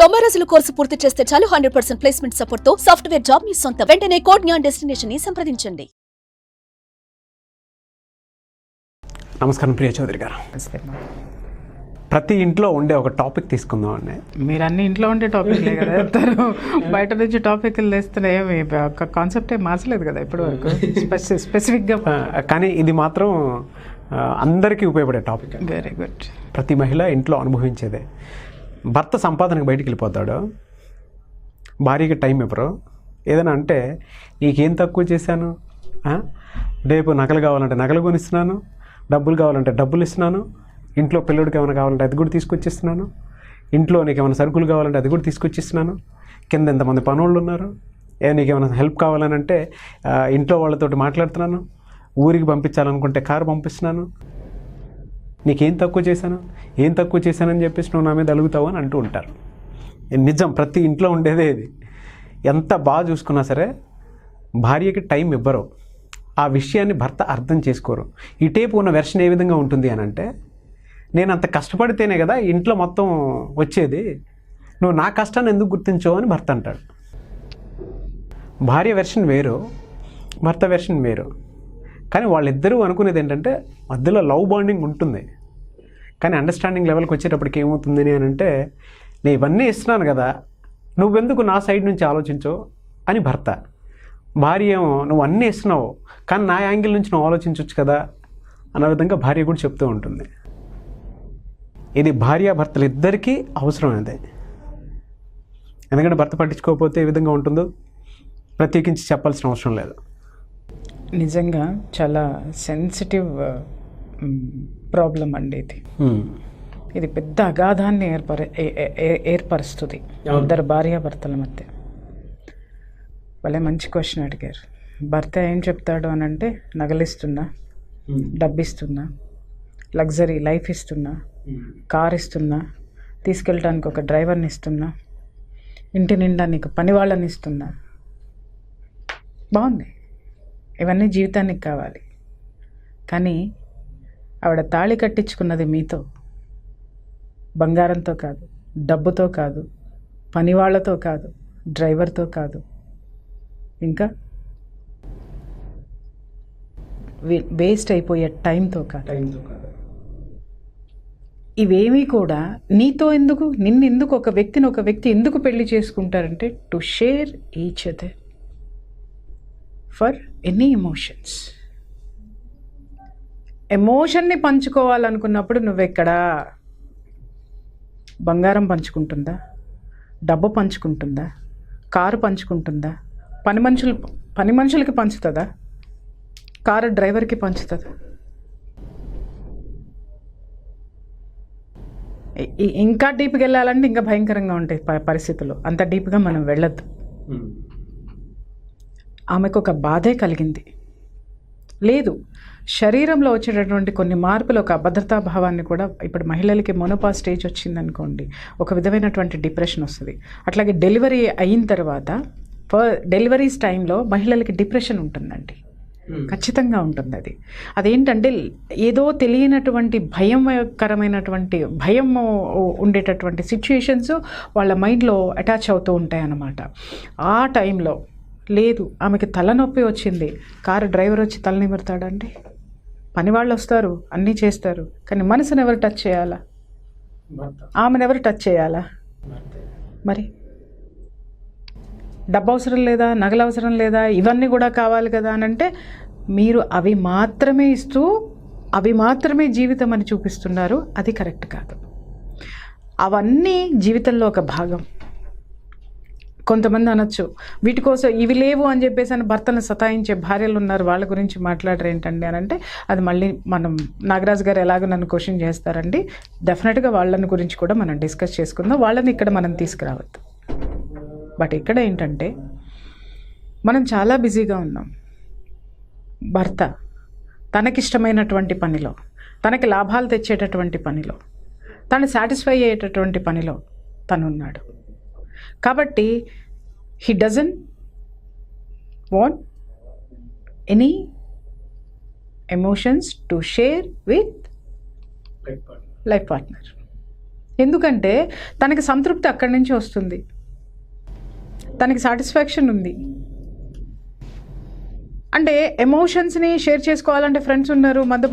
90 రోజుల కోర్సు పూర్తి చేస్తే చాలు 100% ప్లేస్మెంట్ సపోర్ట్ తో సాఫ్ట్వేర్ జాబ్ మీ సొంతం. వెంటనే కోడ్ జ్ఞాన్ డెస్టినేషన్ ని సంప్రదించండి. నమస్కారం ప్రియ చౌదరి గారు. ప్రతి ఇంట్లో ఉండే ఒక టాపిక్ తీసుకుందాం అండి. మీరు అన్ని ఇంట్లో ఉండే టాపిక్లే కదా చెప్తారు, బయట నుంచి టాపిక్లు తెస్తున్నా ఏమి ఒక కాన్సెప్టే మార్చలేదు కదా ఇప్పటి వరకు స్పెసిఫిక్గా. కానీ ఇది మాత్రం అందరికీ ఉపయోగపడే టాపిక్. Very good. ప్రతి మహిళ ఇంట్లో అనుభవించేదే. భర్త సంపాదనకు బయటికి వెళ్ళిపోతాడు, భార్యకి టైం ఇవ్వరు. ఏదైనా అంటే నీకేం తక్కువ చేశాను, రేపు నగలు కావాలంటే నగలు కొనిస్తున్నాను, డబ్బులు కావాలంటే డబ్బులు ఇస్తున్నాను, ఇంట్లో పిల్లడికి ఏమైనా కావాలంటే అది కూడా తీసుకొచ్చిస్తున్నాను, ఇంట్లో నీకు ఏమైనా సరుకులు కావాలంటే అది కూడా తీసుకొచ్చిస్తున్నాను, కింద ఎంతమంది పనోళ్ళు ఉన్నారు, నీకు ఏమైనా హెల్ప్ కావాలనంటే ఇంట్లో వాళ్ళతోటి మాట్లాడుతున్నాను, ఊరికి పంపించాలనుకుంటే కారు పంపిస్తున్నాను, నీకేం తక్కువ చేశాను, ఏం తక్కువ చేశానని చెప్పేసి నువ్వు నా మీద అలుగుతావు అని అంటూ ఉంటారు. నిజం, ప్రతి ఇంట్లో ఉండేదే ఇది. ఎంత బాగా చూసుకున్నా సరే భార్యకి టైం ఇవ్వరు. ఆ విషయాన్ని భర్త అర్థం చేసుకోరు. ఇటేపు ఉన్న వెర్షన్ ఏ విధంగా ఉంటుంది అని అంటే, నేను అంత కష్టపడితేనే కదా ఇంట్లో మొత్తం వచ్చేది, నువ్వు నా కష్టాన్ని ఎందుకు గుర్తించవు అని భర్త అంటాడు. భార్య వెర్షన్ వేరు, భర్త వెర్షన్ వేరు. కానీ వాళ్ళిద్దరూ అనుకునేది ఏంటంటే మధ్యలో లవ్ బాండింగ్ ఉంటుంది. కానీ అండర్స్టాండింగ్ లెవెల్కి వచ్చేటప్పటికి ఏమవుతుంది అని అంటే, నేను ఇవన్నీ ఇస్తున్నాను కదా, నువ్వెందుకు నా సైడ్ నుంచి ఆలోచించవు అని భర్త. భార్య ఏమో నువ్వు అన్నీ ఇస్తున్నావు కానీ నా యాంగిల్ నుంచి నువ్వు ఆలోచించవచ్చు కదా అన్న విధంగా భార్య కూడా చెప్తూ ఉంటుంది. ఇది భార్యాభర్తలు ఇద్దరికీ అవసరం అదే. ఎందుకంటే భర్త పట్టించుకోకపోతే ఏ విధంగా ఉంటుందో ప్రత్యేకించి చెప్పాల్సిన అవసరం లేదు. నిజంగా చాలా సెన్సిటివ్ ప్రాబ్లం అండి ఇది. ఇది పెద్ద అగాధాన్ని ఏర్పరుస్తుంది ఇద్దరు భార్యాభర్తల మధ్య. వాళ్ళే మంచి క్వశ్చన్ అడిగారు. భర్త ఏం చెప్తాడు అని అంటే, నగలిస్తున్నా, డబ్బిస్తున్నా, లగ్జరీ లైఫ్ ఇస్తున్నా, కార్ ఇస్తున్నా, తీసుకెళ్ళడానికి ఒక డ్రైవర్ని ఇస్తున్నా, ఇంటి నిండా నీకు పని వాళ్ళని ఇస్తున్నా. బాగుంది, ఇవన్నీ జీవితానికి కావాలి. కానీ ఆవిడ తాళి కట్టించుకున్నది మీతో, బంగారంతో కాదు, డబ్బుతో కాదు, పని వాళ్ళతో కాదు, డ్రైవర్తో కాదు, ఇంకా వేస్ట్ అయిపోయే టైంతో కాదు. ఇవేమీ కూడా నీతో ఎందుకు, నిన్నెందుకు ఒక వ్యక్తి ఎందుకు పెళ్లి చేసుకుంటారంటే, to share each other for any emotions. ఎమోషన్ని పంచుకోవాలనుకున్నప్పుడు నువ్వెక్కడా బంగారం పంచుకుంటుందా, డబ్బు పంచుకుంటుందా, కారు పంచుకుంటుందా, పని మనుషులకి పంచుతుందా, కారు డ్రైవర్కి పంచుతుందా? ఇంకా డీప్గా వెళ్ళాలంటే ఇంకా భయంకరంగా ఉంటాయి పరిస్థితులు. అంత డీప్గా మనం వెళ్ళొద్దు. ఆమెకు ఒక బాధే కలిగింది లేదు. శరీరంలో వచ్చేటటువంటి కొన్ని మార్పులు, ఒక అభద్రతా భావాన్ని కూడా, ఇప్పుడు మహిళలకి మొనోపా స్టేజ్ వచ్చిందనుకోండి, ఒక విధమైనటువంటి డిప్రెషన్ వస్తుంది. అట్లాగే డెలివరీ అయిన తర్వాత డెలివరీస్ టైంలో మహిళలకి డిప్రెషన్ ఉంటుందండి, ఖచ్చితంగా ఉంటుంది. అదేంటంటే ఏదో తెలియనటువంటి భయం ఉండేటటువంటి సిచ్యుయేషన్స్ వాళ్ళ మైండ్లో అటాచ్ అవుతూ ఉంటాయి అన్నమాట. ఆ టైంలో లేదు, ఆమెకి తలనొప్పి వచ్చింది, కారు డ్రైవర్ వచ్చి తలనిమరుతాడండి, పని వాళ్ళు వస్తారు, అన్నీ చేస్తారు, కానీ మనసును ఎవరు టచ్ చేయాలా? ఆమెను ఎవరు టచ్ చేయాలా? మరి డబ్బు అవసరం లేదా, నగలు అవసరం లేదా, ఇవన్నీ కూడా కావాలి కదా అని అంటే, మీరు అవి మాత్రమే ఇస్తూ అవి మాత్రమే జీవితం అని చూపిస్తున్నారు. అది కరెక్ట్ కాదు. అవన్నీ జీవితంలో ఒక భాగం. కొంతమంది అనొచ్చు, వీటి కోసం ఇవి లేవు అని చెప్పేసి అని భర్తను సతాయించే భార్యలు ఉన్నారు, వాళ్ళ గురించి మాట్లాడరు ఏంటండి అని అంటే, అది మళ్ళీ మనం నాగరాజు గారు ఎలాగో నన్ను క్వశ్చన్ చేస్తారండి. డెఫినెట్గా వాళ్ళని గురించి కూడా మనం డిస్కస్ చేసుకుందాం, వాళ్ళని ఇక్కడ మనం తీసుకురావద్దు. బట్ ఇక్కడ ఏంటంటే, మనం చాలా బిజీగా ఉన్నాం. భర్త తనకిష్టమైనటువంటి పనిలో, తనకి లాభాలు తెచ్చేటటువంటి పనిలో, తను సాటిస్ఫై అయ్యేటటువంటి పనిలో తనున్నాడు. కాబట్టి he doesn't want any emotions to share with life partner. ఎందుకంటే తనకి సంతృప్తి అక్కడి నుంచి వస్తుంది, తనకి సాటిస్ఫాక్షన్ ఉంది. అంటే ఎమోషన్స్ని షేర్ చేసుకోవాలంటే ఫ్రెండ్స్ ఉన్నారు, మద్దు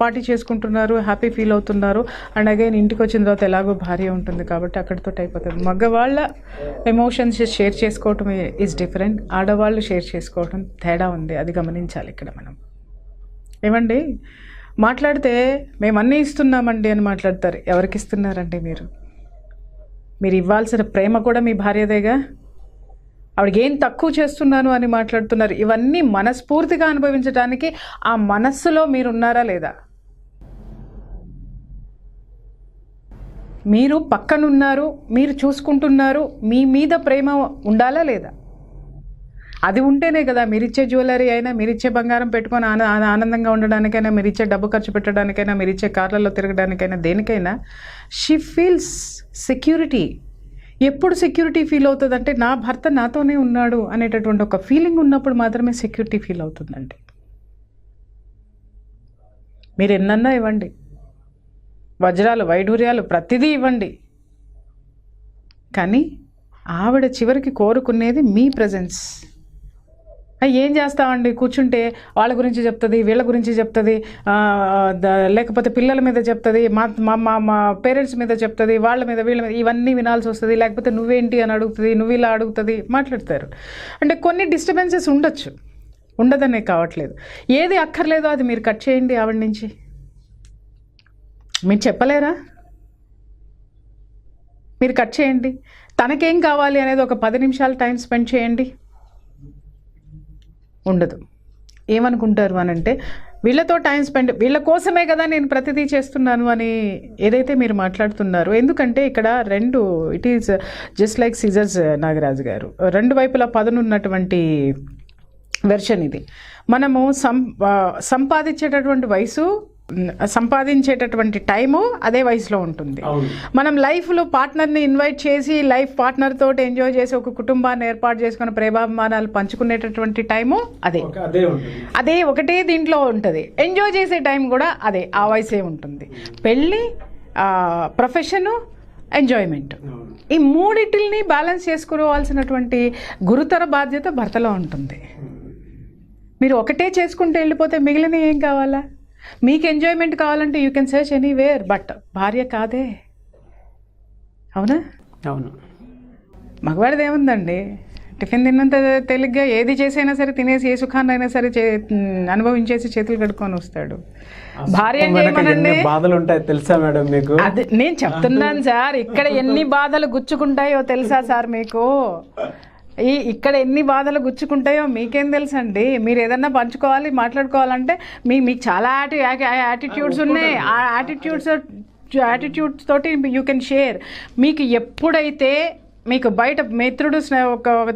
పార్టీ చేసుకుంటున్నారు, హ్యాపీ ఫీల్ అవుతున్నారు. అండ్ అగైన్ ఇంటికి వచ్చిన తర్వాత ఎలాగో భార్య ఉంటుంది కాబట్టి అక్కడితో అయిపోతుంది. మగవాళ్ళ ఎమోషన్స్ షేర్ చేసుకోవటం ఈజ్ డిఫరెంట్, ఆడవాళ్ళు షేర్ చేసుకోవటం తేడా ఉంది. అది గమనించాలి ఇక్కడ మనం. ఏమండి మాట్లాడితే మేము అన్నీ ఇస్తున్నామండి అని మాట్లాడతారు. ఎవరికి ఇస్తున్నారండి మీరు? మీరు ఇవ్వాల్సిన ప్రేమ కూడా మీ భార్యదేగా. ఆవిడకి ఏం తక్కువ చేస్తున్నాను అని మాట్లాడుతున్నారు. ఇవన్నీ మనస్ఫూర్తిగా అనుభవించడానికి ఆ మనస్సులో మీరున్నారా లేదా? మీరు పక్కనున్నారు, మీరు చూసుకుంటున్నారు, మీ మీద ప్రేమ ఉండాలా లేదా? అది ఉంటేనే కదా మీరిచ్చే జ్యువెలరీ అయినా, మీరిచ్చే బంగారం పెట్టుకొని ఆనందంగా ఉండడానికైనా, మీరిచ్చే డబ్బు ఖర్చు పెట్టడానికైనా, మీరిచ్చే కార్లలో తిరగడానికైనా, దేనికైనా షీ ఫీల్స్ సెక్యూరిటీ. ఎప్పుడు సెక్యూరిటీ ఫీల్ అవుతుందంటే నా భర్త నాతోనే ఉన్నాడు అనేటటువంటి ఒక ఫీలింగ్ ఉన్నప్పుడు మాత్రమే సెక్యూరిటీ ఫీల్ అవుతుందండి. మీరు ఎన్నన్నా ఇవ్వండి, వజ్రాలు వైఢూర్యాలు ప్రతిదీ ఇవ్వండి, కానీ ఆవిడ చివరికి కోరుకునేది మీ ప్రజెన్స్. ఏం చేస్తామండి, కూర్చుంటే వాళ్ళ గురించి చెప్తుంది, వీళ్ళ గురించి చెప్తుంది, లేకపోతే పిల్లల మీద చెప్తుంది, మా పేరెంట్స్ మీద చెప్తుంది, వాళ్ళ మీద వీళ్ళ మీద, ఇవన్నీ వినాల్సి వస్తుంది. లేకపోతే నువ్వేంటి అని అడుగుతుంది, నువ్వు ఇలా అడుగుతుంది, మాట్లాడతారు. అంటే కొన్ని డిస్టర్బెన్సెస్ ఉండొచ్చు, ఉండదనే కావట్లేదు. ఏది అక్కర్లేదో అది మీరు కట్ చేయండి ఆవిడ నుంచి. మీరు చెప్పలేరా? మీరు కట్ చేయండి. తనకేం కావాలి అనేది ఒక 10 నిమిషాలు టైం స్పెండ్ చేయండి. ఉండదు. ఏమనుకుంటారు అనంటే వీళ్ళతో టైం స్పెండ్, వీళ్ళ కోసమే కదా నేను ప్రతిదీ చేస్తున్నాను అని ఏదైతే మీరు మాట్లాడుతున్నారో. ఎందుకంటే ఇక్కడ it is just like scissors Nagaraju గారు, రెండు వైపులా పదునున్నటువంటి వెర్షన్ ఇది. మనము సంపాదించేటటువంటి వయసు, సంపాదించేటటువంటి టైము అదే వయసులో ఉంటుంది. మనం లైఫ్లో పార్ట్నర్ని ఇన్వైట్ చేసి లైఫ్ పార్ట్నర్ తోటి ఎంజాయ్ చేసి ఒక కుటుంబాన్ని ఏర్పాటు చేసుకుని ప్రేమాభిమానాలు పంచుకునేటటువంటి టైము అదే ఒకటే దీంట్లో ఉంటుంది. ఎంజాయ్ చేసే టైం కూడా అదే, ఆ వయసే ఉంటుంది. పెళ్ళి, ప్రొఫెషను, ఎంజాయ్మెంట్, ఈ మూడిటిల్ని బ్యాలెన్స్ చేసుకోవాల్సినటువంటి గురుతర బాధ్యత భర్తలో ఉంటుంది. మీరు ఒకటే చేసుకుంటూ వెళ్ళిపోతే మిగిలిన ఏం కావాలా? మీకు ఎంజాయ్మెంట్ కావాలంటే you can search anywhere, but భార్య కాదే. అవునా? అవును. మగవాడిది ఏముందండి, టిఫిన్ తిన్నంత తేలిగ్గా ఏది చేసైనా సరే తినేసి ఏ సుఖాన్ని అయినా సరే అనుభవించేసి చేతులు కడుక్కొని వస్తాడు. భార్య బాధలు ఉంటాయి తెలుసా మేడం మీకు? అది నేను చెప్తున్నాను సార్. ఇక్కడ ఎన్ని బాధలు గుచ్చుకుంటాయో తెలుసా సార్ మీకు? ఇక్కడ ఎన్ని బాధలు గుచ్చుకుంటాయో మీకేం తెలుసండి? మీరు ఏదన్నా పంచుకోవాలి, మాట్లాడుకోవాలంటే మీకు చాలా యాటిట్యూడ్స్ ఉన్నాయి. ఆ యాటిట్యూడ్స్ తోటి యూ కెన్ షేర్. మీకు ఎప్పుడైతే మీకు బయట మిత్రుడు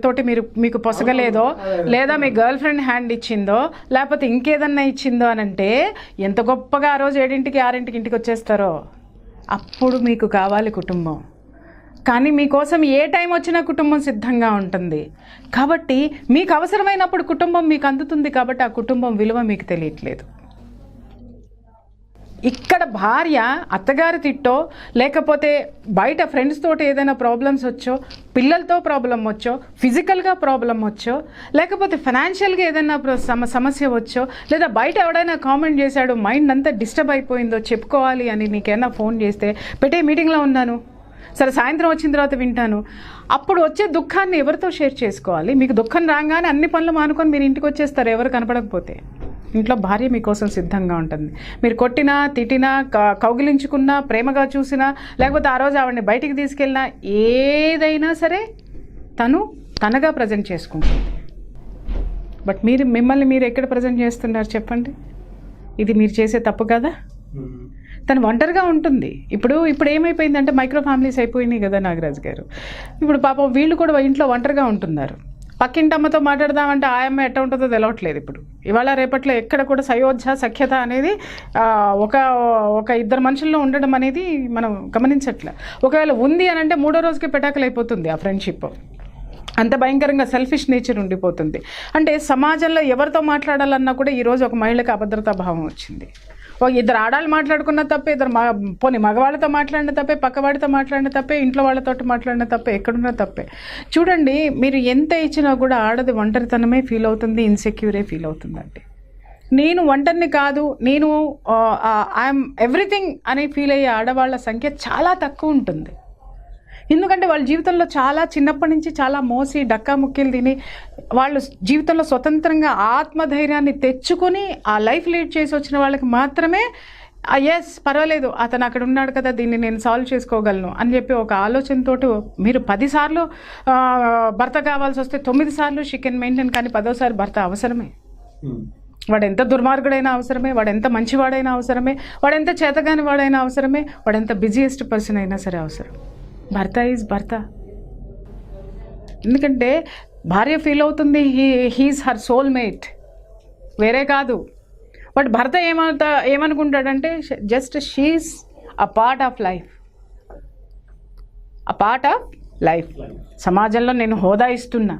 తోటి మీకు పొసగలేదో, లేదా మీ గర్ల్ ఫ్రెండ్ హ్యాండ్ ఇచ్చిందో, లేకపోతే ఇంకేదన్నా ఇచ్చిందో అనంటే ఎంత గొప్పగా ఆ రోజు 7ంటికి 6ంటికి ఇంటికి వచ్చేస్తారో అప్పుడు మీకు కావాలి కుటుంబం. కానీ మీకోసం ఏ టైం వచ్చినా కుటుంబం సిద్ధంగా ఉంటుంది. కాబట్టి మీకు అవసరమైనప్పుడు కుటుంబం మీకు అందుతుంది. కాబట్టి ఆ కుటుంబం విలువ మీకు తెలియట్లేదు. ఇక్కడ భార్య అత్తగారి తిట్టో, లేకపోతే బయట ఫ్రెండ్స్ తోటి ఏదైనా ప్రాబ్లమ్స్ వచ్చో, పిల్లలతో ప్రాబ్లం వచ్చో, ఫిజికల్గా ప్రాబ్లం వచ్చో, లేకపోతే ఫైనాన్షియల్గా ఏదైనా సమస్య వచ్చో, లేదా బయట ఎవడైనా కామెంట్ చేశాడు, మైండ్ అంతా డిస్టర్బ్ అయిపోయిందో చెప్పుకోవాలి అని నీకేమైనా ఫోన్ చేస్తే, పెట్టే మీటింగ్లో ఉన్నాను, సరే సాయంత్రం వచ్చిన తర్వాత వింటాను, అప్పుడు వచ్చే దుఃఖాన్ని ఎవరితో షేర్ చేసుకోవాలి? మీకు దుఃఖం రాగానే అన్ని పనులు మానుకొని మీరు ఇంటికి వచ్చేస్తారు ఎవరు కనపడకపోతే. ఇంట్లో భార్య మీకోసం సిద్ధంగా ఉంటుంది. మీరు కొట్టినా, తిట్టినా, కౌగిలించుకున్నా, ప్రేమగా చూసినా, లేకపోతే ఆ రోజు ఆవిడని బయటికి తీసుకెళ్ళినా, ఏదైనా సరే తనగా ప్రజెంట్ చేసుకుంటుంది. బట్ మిమ్మల్ని మీరు ఎక్కడ ప్రజెంట్ చేస్తున్నారు చెప్పండి? ఇది మీరు చేసే తప్పు కదా? తను ఒంటరిగా ఉంటుంది. ఇప్పుడు ఏమైపోయిందంటే మైక్రో ఫ్యామిలీస్ అయిపోయినాయి కదా నాగరాజు గారు. ఇప్పుడు పాపం వీళ్ళు కూడా ఇంట్లో ఒంటరిగా ఉంటున్నారు. పక్కింటమ్మతో మాట్లాడదామంటే ఆయమ్మ ఎట్ట ఉంటుందో తెలవట్లేదు. ఇప్పుడు ఇవాళ రేపట్లో ఎక్కడ కూడా సఖ్యత అనేది ఒక ఇద్దరు మనుషుల్లో ఉండడం అనేది మనం గమనించట్లే. ఒకవేళ ఉంది అని అంటే 3వ రోజుకే పెటాకులు అయిపోతుంది ఆ ఫ్రెండ్షిప్. అంత భయంకరంగా సెల్ఫిష్ నేచర్ ఉండిపోతుంది. అంటే సమాజంలో ఎవరితో మాట్లాడాలన్నా కూడా ఈరోజు ఒక మహిళకి అభద్రతా భావం వచ్చింది. ఒక ఇద్దరు ఆడాలు మాట్లాడుకున్న తప్పే, పోనీ మగవాళ్ళతో మాట్లాడిన తప్పే, పక్కవాడితో మాట్లాడిన తప్పే, ఇంట్లో వాళ్ళతో మాట్లాడిన తప్పే, ఎక్కడున్నా తప్పే. చూడండి, మీరు ఎంత ఇచ్చినా కూడా ఆడది ఒంటరితనమే ఫీల్ అవుతుంది, ఇన్సెక్యూరే ఫీల్ అవుతుందండి. నేను ఒంటరిని కాదు, నేను ఐఎమ్ ఎవ్రీథింగ్ అని ఫీల్ అయ్యే ఆడవాళ్ళ సంఖ్య చాలా తక్కువ ఉంటుంది. ఎందుకంటే వాళ్ళ జీవితంలో చాలా చిన్నప్పటి నుంచి చాలా మోసి డక్కా ముక్కీలు తిని వాళ్ళు జీవితంలో స్వతంత్రంగా ఆత్మధైర్యాన్ని తెచ్చుకొని ఆ లైఫ్ లీడ్ చేసి వచ్చిన వాళ్ళకి మాత్రమే ఎస్ పర్వాలేదు, అతను అక్కడ ఉన్నాడు కదా, దీన్ని నేను సాల్వ్ చేసుకోగలను అని చెప్పి ఒక ఆలోచనతో మీరు 10 సార్లు భర్త కావాల్సి వస్తే 9 సార్లు షీ కెన్ మెయింటైన్, కానీ 10వసారి భర్త అవసరమే. వాడు ఎంత దుర్మార్గుడైనా అవసరమే, వాడు ఎంత మంచివాడైనా అవసరమే, వాడు ఎంత చేతగాని వాడైనా అవసరమే, వాడు ఎంత బిజియెస్ట్ పర్సన్ అయినా సరే అవసరం. భర్త ఈజ్ భర్త. ఎందుకంటే భార్య ఫీల్ అవుతుంది హీఈస్ హర్ సోల్మేట్, వేరే కాదు. బట్ భర్త ఏమనుకుంటాడంటే just she's a part of life, a part of life. సమాజంలో నేను హోదా ఇస్తున్నా,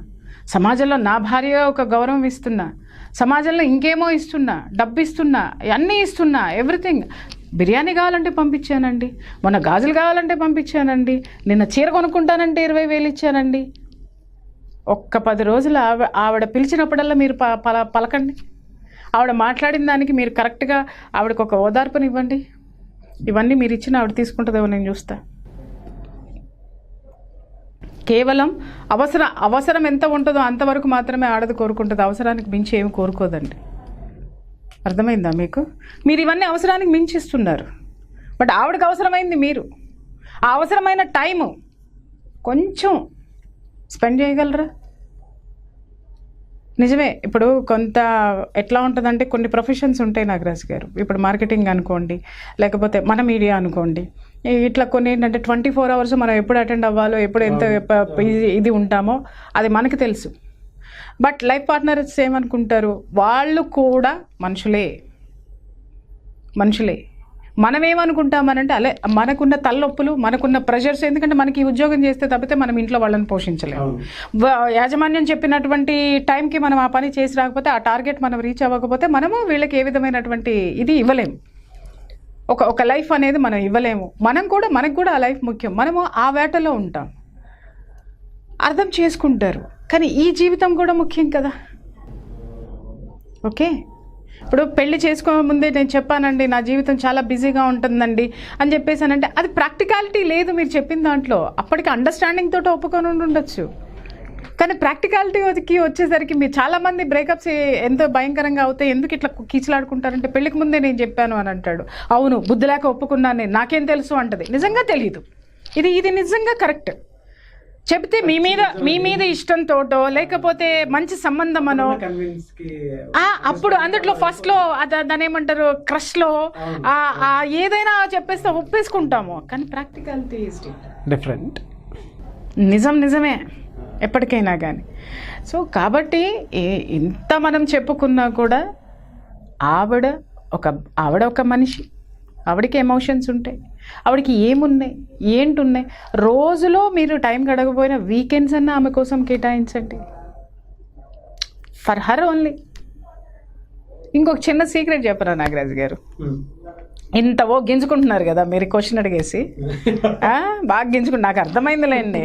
సమాజంలో నా భార్య ఒక గౌరవం ఇస్తున్నా, సమాజంలో ఇంకేమో ఇస్తున్నా, డబ్బు ఇస్తున్నా, అన్నీ ఇస్తున్నా, ఎవ్రీథింగ్. బిర్యానీ కావాలంటే పంపించానండి, మొన్న గాజులు కావాలంటే పంపించానండి, నిన్న చీర కొనుక్కుంటానంటే 20,000 ఇచ్చానండి. ఒక్క 10 రోజులు ఆవిడ పిలిచినప్పుడల్లా మీరు పలకండి. ఆవిడ మాట్లాడిన దానికి మీరు కరెక్ట్గా ఆవిడకు ఒక ఓదార్పునివ్వండి. ఇవన్నీ మీరు ఇచ్చిన ఆవిడ తీసుకుంటుందేమో నేను చూస్తా. కేవలం అవసరం ఎంత ఉంటుందో అంతవరకు మాత్రమే ఆడది కోరుకుంటుంది, అవసరానికి మించి ఏమి కోరుకోదండి. అర్థమైందా మీకు? మీరు ఇవన్నీ అవసరానికి మించిస్తున్నారు, బట్ ఆవిడకి అవసరమైంది మీరు. ఆ అవసరమైన టైము కొంచెం స్పెండ్ చేయగలరా? నిజమే, ఇప్పుడు కొంత ఎట్లా ఉంటుందంటే కొన్ని ప్రొఫెషన్స్ ఉంటాయి నాగరాజ్ గారు. ఇప్పుడు మార్కెటింగ్ అనుకోండి, లేకపోతే మన మీడియా అనుకోండి, ఇట్లా కొన్ని ఏంటంటే 24 hours మనం ఎప్పుడు అటెండ్ అవ్వాలో, ఎప్పుడు ఎంత ఇది ఉంటామో అది మనకు తెలుసు. బట్ లైఫ్ పార్ట్నర్స్ ఏమనుకుంటారు, వాళ్ళు కూడా మనుషులే. మనం ఏమనుకుంటామనంటే అలే మనకున్న తలనొప్పులు, మనకున్న ప్రెషర్స్, ఎందుకంటే మనకి ఉద్యోగం చేస్తే తప్పితే మనం ఇంట్లో వాళ్ళని పోషించలేము. యాజమాన్యం చెప్పినటువంటి టైంకి మనం ఆ పని చేసి రాకపోతే, ఆ టార్గెట్ మనం రీచ్ అవ్వకపోతే మనము వీళ్ళకి ఏ విధమైనటువంటి ఇది ఇవ్వలేము. ఒక లైఫ్ అనేది మనం ఇవ్వలేము. మనకు కూడా ఆ లైఫ్ ముఖ్యం. మనము ఆ వేటలో ఉంటాం, అర్థం చేసుకుంటారు. కానీ ఈ జీవితం కూడా ముఖ్యం కదా. ఓకే, ఇప్పుడు పెళ్లి చేసుకోక ముందే నేను చెప్పానండి నా జీవితం చాలా బిజీగా ఉంటుందండి అని చెప్పేసానంటే అది ప్రాక్టికాలిటీ లేదు మీరు చెప్పిన దాంట్లో. అప్పటికి అండర్స్టాండింగ్ తోటి ఒప్పుకొని ఉండొచ్చు, కానీ ప్రాక్టికాలిటీకి వచ్చేసరికి మీరు చాలామంది బ్రేకప్స్ ఎంతో భయంకరంగా అవుతాయి. ఎందుకు ఇట్లా కీచులాడుకుంటారంటే పెళ్లికి ముందే నేను చెప్పాను అని అంటాడు. అవును, బుద్ధి లేక ఒప్పుకున్నాను నేను, నాకేం తెలుసు అంటది. నిజంగా తెలియదు. ఇది నిజంగా కరెక్ట్. చెప్తే మీ మీద ఇష్టంతోటో లేకపోతే మంచి సంబంధం అనో అప్పుడు అందుట్లో ఫస్ట్లో దాని ఏమంటారు క్రష్లో ఏదైనా చెప్పేస్తే ఒప్పేసుకుంటాము. కానీ ప్రాక్టికాలిటీ ఈజ్ డిఫరెంట్. నిజమే ఎప్పటికైనా కానీ. సో కాబట్టి ఇంత మనం చెప్పుకున్నా కూడా ఆవిడ ఒక మనిషి, ఆవిడకి ఎమోషన్స్ ఉంటాయి, ఆవిడకి ఏంటున్నాయి. రోజులో మీరు టైం గడకపోయినా వీకెండ్స్ అన్నా ఆమె కోసం కేటాయించండి, ఫర్ హర్ ఓన్లీ. ఇంకొక చిన్న సీక్రెట్ చెప్పరా నాగరాజ్ గారు, ఇంత గింజుకుంటున్నారు కదా మీరు క్వశ్చన్ అడిగేసి, బాగా గింజుకుంటు నాకు అర్థమైందిలేండి.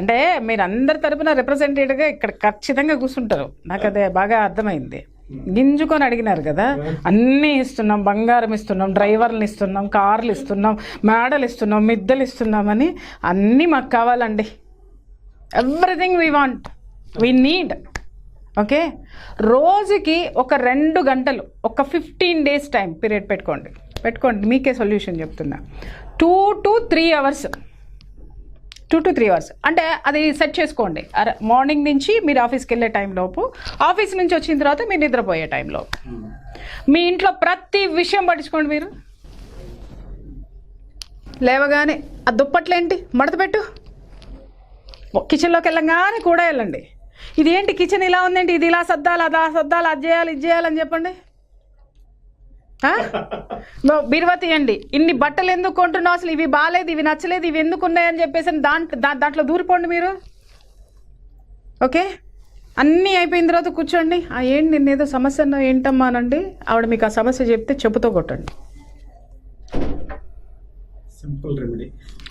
అంటే మీరు అందరి తరపున రిప్రజెంటేటివ్గా ఇక్కడ ఖచ్చితంగా కూర్చుంటారు, నాకు అదే బాగా అర్థమైంది. గింజుకొని అడిగినారు కదా, అన్నీ ఇస్తున్నాం, బంగారం ఇస్తున్నాం, డ్రైవర్లు ఇస్తున్నాం, కార్లు ఇస్తున్నాం, మేడలు ఇస్తున్నాం, మిద్దెలు ఇస్తున్నామని అన్నీ మాకు కావాలండి. Everything we want, we need. Okay, రోజుకి ఒక 2 గంటలు, ఒక 15 days టైం పీరియడ్ పెట్టుకోండి. మీకే సొల్యూషన్ చెప్తున్నా. 2 to 3 hours అంటే అది సెట్ చేసుకోండి. మార్నింగ్ నుంచి మీరు ఆఫీస్కి వెళ్ళే టైంలోపు, ఆఫీస్ నుంచి వచ్చిన తర్వాత మీరు నిద్రపోయే టైంలో మీ ఇంట్లో ప్రతి విషయం పట్టించుకోండి. మీరు లేవగానే ఆ దుప్పట్లేంటి మడత పెట్టు, కిచెన్లోకి వెళ్ళంగానే కూడా వెళ్ళండి. ఇదేంటి కిచెన్ ఇలా ఉందేంటి, ఇది ఇలా సర్దాలి, అదా సర్దాలి, అది చేయాలి, ఇది చేయాలని చెప్పండి. బీరువా తీయండి, ఇన్ని బట్టలు ఎందుకు కొంటున్నావు, అసలు ఇవి బాగాలేదు, ఇవి నచ్చలేదు, ఇవి ఎందుకు ఉన్నాయని చెప్పేసి దాంట్లో దూరిపోండి మీరు. ఓకే, అన్నీ అయిపోయిన తర్వాత కూర్చోండి. ఏంటి నిన్నేదో సమస్య ఏంటమ్మా అనండి. ఆవిడ మీకు ఆ సమస్య చెప్తే చెప్పుతో కొట్టండి. Simple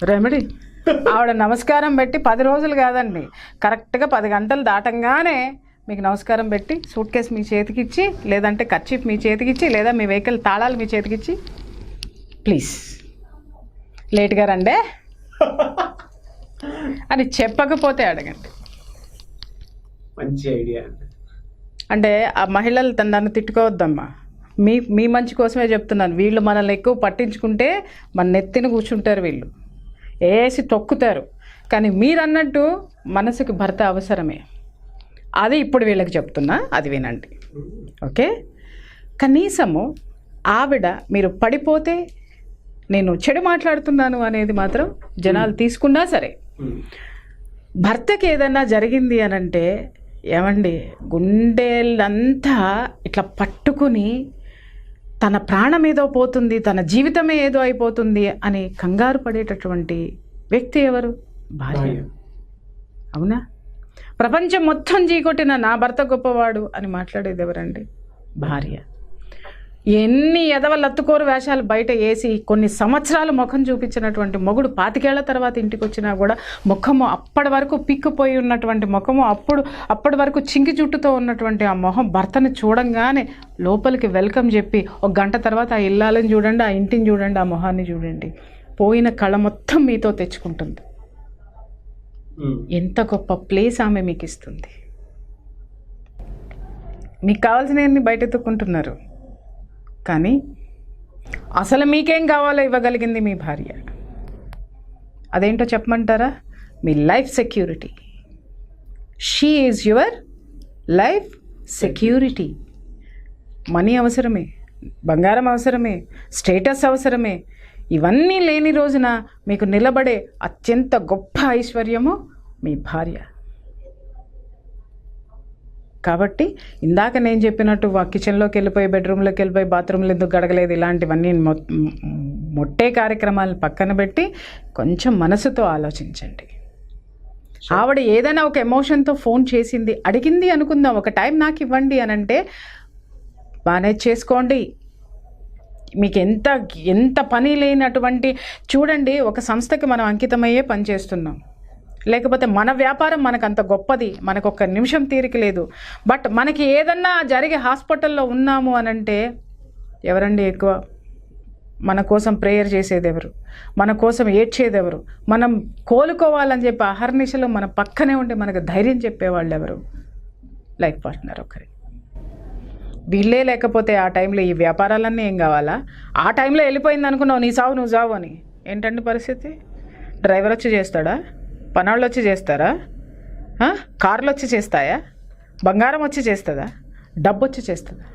remedy. ఆవిడ నమస్కారం పెట్టి 10 రోజులు కాదండి, కరెక్ట్గా 10 గంటలు దాటంగానే మీకు నమస్కారం పెట్టి సూట్ కేసు మీ చేతికిచ్చి, లేదంటే కర్చీఫ్ మీ చేతికిచ్చి, లేదా మీ వెహికల్ తాళాలు మీ చేతికిచ్చి, ప్లీజ్ లేట్గా రండే అని చెప్పకపోతే అడగండి. మంచి ఐడియా. అంటే ఆ మహిళలు నన్ను తిట్టుకోవద్దమ్మా, మీ మంచి కోసమే చెప్తున్నాను. వీళ్ళు మనల్ని ఎక్కువ పట్టించుకుంటే మన నెత్తిన కూర్చుంటారు, వీళ్ళు వేసి తొక్కుతారు. కానీ మీరు అన్నట్టు మనసుకి భర్త అవసరమే, అది ఇప్పుడు వీళ్ళకి చెప్తున్నా, అది వినండి. ఓకే, కనీసము ఆవిడ మీరు పడిపోతే నేను చెడు మాట్లాడుతున్నాను అనేది మాత్రం జనాలు తీసుకున్నా సరే, భర్తకి ఏదన్నా జరిగింది అనంటే ఏమండి గుండెలంతా ఇట్లా పట్టుకుని తన ప్రాణం ఏదో పోతుంది, తన జీవితమే ఏదో అయిపోతుంది అని కంగారు పడేటటువంటి వ్యక్తి ఎవరు? భార్య. అవునా? ప్రపంచం మొత్తం చీకొట్టిన నా భర్త గొప్పవాడు అని మాట్లాడేది ఎవరండి? భార్య. ఎన్ని ఎదవలత్తుకోరు వేషాలు బయట వేసి కొన్ని సంవత్సరాలు ముఖం చూపించినటువంటి మొగుడు 25 ఏళ్ల తర్వాత ఇంటికి వచ్చినా కూడా ముఖము అప్పటి వరకు పిక్కుపోయి ఉన్నటువంటి ముఖము, అప్పటి వరకు చింకి జుట్టుతో ఉన్నటువంటి ఆ మొహం భర్తని చూడంగానే లోపలికి వెల్కమ్ చెప్పి 1 గంట తర్వాత ఆ ఇల్లాలని చూడండి, ఆ ఇంటిని చూడండి, ఆ మొహాన్ని చూడండి, పోయిన కళ మొత్తం మీతో తెచ్చుకుంటుంది. ఎంత గొప్ప ప్లేస్ ఆమె మీకు ఇస్తుంది. మీకు కావాల్సినవన్నీ బయట ఎత్తుక్కుంటున్నారు, కానీ అసలు మీకేం కావాలో ఇవ్వగలిగింది మీ భార్య. అదేంటో చెప్పమంటారా? మీ life security. She is your life security. Money అవసరమే, బంగారం అవసరమే, స్టేటస్ అవసరమే. ఇవన్నీ లేని రోజున మీకు నిలబడే అత్యంత గొప్ప ఐశ్వర్యము మీ భార్య. కాబట్టి ఇందాక నేను చెప్పినట్టు కిచెన్లోకి వెళ్ళిపోయి, బెడ్రూమ్లోకి వెళ్ళిపోయి, బాత్రూంలో ఎందుకు గడగలేదు, ఇలాంటివన్నీ మొట్టే కార్యక్రమాలను పక్కన పెట్టి కొంచెం మనసుతో ఆలోచించండి. ఆవిడ ఏదైనా ఒక ఎమోషన్తో ఫోన్ చేసింది, అడిగింది అనుకుందాం, ఒక టైం నాకు ఇవ్వండి అని అంటే మేనేజ్ చేసుకోండి. మీకు ఎంత పని లేనటువంటి, చూడండి, ఒక సంస్థకి మనం అంకితమయ్యే పని చేస్తున్నాం, లేకపోతే మన వ్యాపారం మనకు అంత గొప్పది, మనకు 1 నిమిషం తీరిక లేదు. బట్ మనకి ఏదన్నా జరిగే హాస్పిటల్లో ఉన్నాము అనంటే ఎవరండి ఎక్కువ మన కోసం ప్రేయర్ చేసేది ఎవరు? మన కోసం ఏడ్చేది ఎవరు? మనం కోలుకోవాలని చెప్పి అహర్నిశలు మన పక్కనే ఉంటే మనకు ధైర్యం చెప్పేవాళ్ళు ఎవరు? లైఫ్ పార్ట్నర్ ఒకరి. వీళ్ళే లేకపోతే ఆ టైంలో ఈ వ్యాపారాలన్నీ ఏం కావాలా? ఆ టైంలో వెళ్ళిపోయింది అనుకున్నావు, నీ సావు నువ్వు సావు అని. ఏంటండి పరిస్థితి? డ్రైవర్ వచ్చి చేస్తాడా? పనాళ్ళు వచ్చి చేస్తారా? కార్లు వచ్చి చేస్తాయా? బంగారం వచ్చి చేస్తుందా? డబ్బు వచ్చి చేస్తుందా?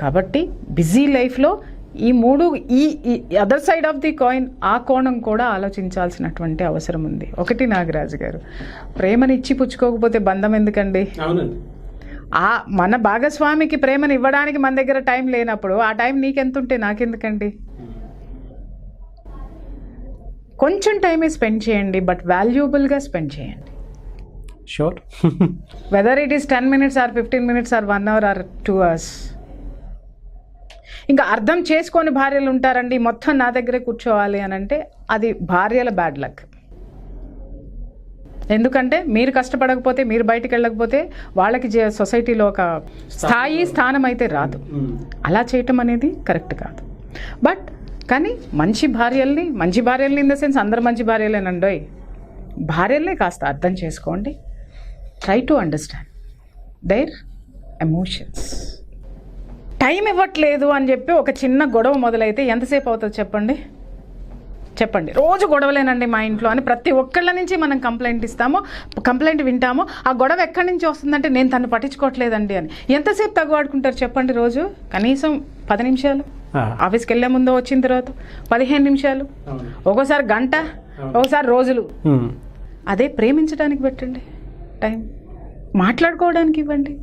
కాబట్టి బిజీ లైఫ్లో ఈ 3 ఈ other side of the coin, ఆ కోణం కూడా ఆలోచించాల్సినటువంటి అవసరం ఉంది. ఒకటి నాగరాజు గారు, ప్రేమని ఇచ్చి పుచ్చుకోకపోతే బంధం ఎందుకండి? అవునండి. మన భాగస్వామికి ప్రేమను ఇవ్వడానికి మన దగ్గర టైం లేనప్పుడు ఆ టైం నీకెంత ఉంటే నాకెందుకండి? కొంచెం టైమే స్పెండ్ చేయండి, బట్ వాల్యుబుల్గా స్పెండ్ చేయండి. Sure. Whether it is 10 minutes or 15 minutes or 1 hour or 2 hours. ఇంకా అర్థం చేసుకొని భార్యలు ఉంటారండి, మొత్తం నా దగ్గరే కూర్చోవాలి అని అంటే అది భార్యల బ్యాడ్ లక్. ఎందుకంటే మీరు కష్టపడకపోతే, మీరు బయటికి వెళ్ళకపోతే వాళ్ళకి సొసైటీలో ఒక స్థానం అయితే రాదు. అలా చేయటం అనేది కరెక్ట్ కాదు. బట్ కానీ మంచి భార్యల్ని ఇన్ ద సెన్స్ అందరు మంచి భార్యలేనండోయ్, భార్యల్ని కాస్త అర్థం చేసుకోండి. Try to understand their emotions. Time ఇవ్వట్లేదు అని చెప్పి ఒక చిన్న గొడవ మొదలైతే ఎంతసేపు అవుతుంది చెప్పండి. రోజు గొడవలేనండి మా ఇంట్లో అని ప్రతి ఒక్కళ్ళ నుంచి మనం కంప్లైంట్ వింటాము. ఆ గొడవ ఎక్కడి నుంచి వస్తుందంటే నేను తను పట్టించుకోవట్లేదండి అని. ఎంతసేపు తగ్గువాడుకుంటారు చెప్పండి? రోజు కనీసం 10 నిమిషాలు, ఆఫీస్కి వెళ్ళే ముందు, వచ్చిన తర్వాత 15 నిమిషాలు, ఒక్కోసారి గంట, ఒక్కోసారి రోజులు. అదే ప్రేమించడానికి పెట్టండి టైం, మాట్లాడుకోవడానికి ఇవ్వండి.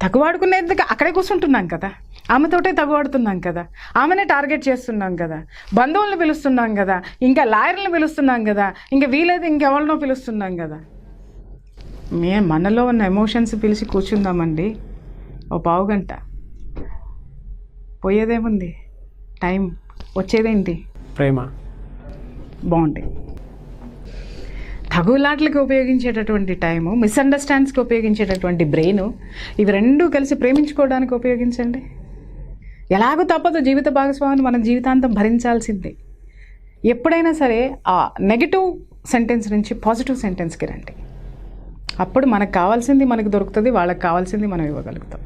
తగువాడుకునేందుకు అక్కడే కూర్చుంటున్నాం కదా, ఆమెతోటే తగువాడుతున్నాం కదా, ఆమెనే టార్గెట్ చేస్తున్నాం కదా, బంధువులను పిలుస్తున్నాం కదా, ఇంకా లాయర్లను పిలుస్తున్నాం కదా, ఇంకా వీలైతే ఇంకెవరినో పిలుస్తున్నాం కదా. మనలో ఉన్న ఎమోషన్స్ పిలిచి కూర్చుందామండి ఓ 15 గంట, పోయేదేముంది? టైం వచ్చేదేంటి? ప్రేమ. బాగుంది. తగులాట్లకి ఉపయోగించేటటువంటి టైము, మిస్అండర్స్టాండ్స్కి ఉపయోగించేటటువంటి బ్రెయిన్, ఇవి రెండూ కలిసి ప్రేమించుకోవడానికి ఉపయోగించండి. ఎలాగో తప్పదు, జీవిత భాగస్వామిని మనం జీవితాంతం భరించాల్సిందే. ఎప్పుడైనా సరే ఆ నెగిటివ్ సెంటెన్స్ నుంచి పాజిటివ్ సెంటెన్స్కి రండి. అప్పుడు మనకు కావాల్సింది మనకు దొరుకుతుంది, వాళ్ళకి కావాల్సింది మనం ఇవ్వగలుగుతాం.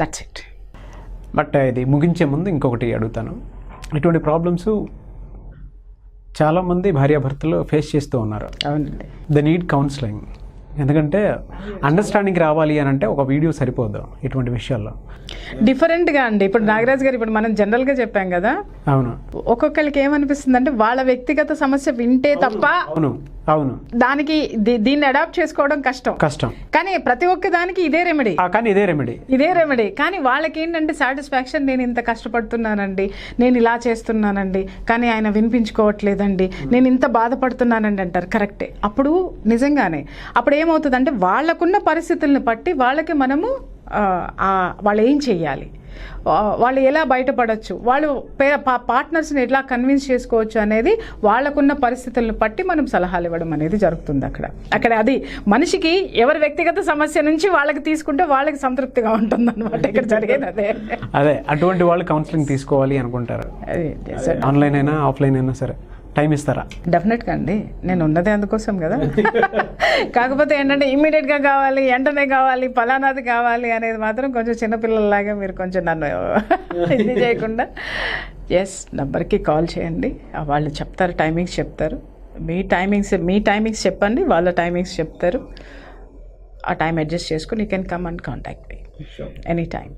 That's it. బట్ ఇది ముగించే ముందు ఇంకొకటి అడుగుతాను. ఇటువంటి ప్రాబ్లమ్స్ చాలామంది భార్యాభర్తలు ఫేస్ చేస్తూ ఉన్నారు. అవునండి. The need counselling. ఎందుకంటే అండర్స్టాండింగ్ రావాలి అని అంటే ఒక వీడియో సరిపోదు ఇటువంటి విషయాల్లో. డిఫరెంట్గా అండి. ఇప్పుడు నాగరాజ్ గారు, ఇప్పుడు మనం జనరల్గా చెప్పాం కదా, అవును, ఒక్కొక్కరికి ఏమనిపిస్తుంది అంటే వాళ్ళ వ్యక్తిగత సమస్య వింటే తప్ప అవును అవును దానికి దీన్ని అడాప్ట్ చేసుకోవడం కష్టం. కానీ ప్రతి ఒక్క దానికి ఇదే రెమెడీ. కానీ ఇదే రెమెడీ. కానీ వాళ్ళకి ఏంటంటే సాటిస్ఫాక్షన్, నేను ఇంత కష్టపడుతున్నానండి, నేను ఇలా చేస్తున్నానండి, కానీ ఆయన వినిపించుకోవట్లేదండి, నేను ఇంత బాధపడుతున్నానండి అంటారు. కరెక్టే. అప్పుడు నిజంగానే అప్పుడు ఏమవుతుందంటే వాళ్ళకున్న పరిస్థితులను బట్టి వాళ్ళకి మనము వాళ్ళు ఏం చెయ్యాలి, వాళ్ళు ఎలా బయటపడవచ్చు, వాళ్ళు పార్ట్నర్స్ని ఎట్లా కన్విన్స్ చేసుకోవచ్చు అనేది వాళ్ళకున్న పరిస్థితులను బట్టి మనం సలహాలు ఇవ్వడం అనేది జరుగుతుంది. అక్కడ అది మనిషికి ఎవరి వ్యక్తిగత సమస్య నుంచి వాళ్ళకి తీసుకుంటే వాళ్ళకి సంతృప్తిగా ఉంటుంది అనమాట. ఇక్కడ జరిగేది అదే అటువంటి వాళ్ళు కౌన్సిలింగ్ తీసుకోవాలి అనుకుంటారు. ఆన్లైన్ అయినా ఆఫ్లైన్ అయినా సరే టైం ఇస్తారా? డెఫినెట్గా అండి. నేను ఉన్నదే అందుకోసం కదా. కాకపోతే ఏంటంటే ఇమ్మీడియట్గా కావాలి, వెంటనే కావాలి, ఫలానాది కావాలి అనేది మాత్రం కొంచెం చిన్నపిల్లల్లాగా మీరు కొంచెం నన్ను ఇది చేయకుండా నంబర్కి కాల్ చేయండి. వాళ్ళు చెప్తారు, టైమింగ్స్ చెప్తారు. మీ టైమింగ్స్ చెప్పండి, వాళ్ళ టైమింగ్స్ చెప్తారు. ఆ టైం అడ్జస్ట్ చేసుకుని you can come and contact me any time.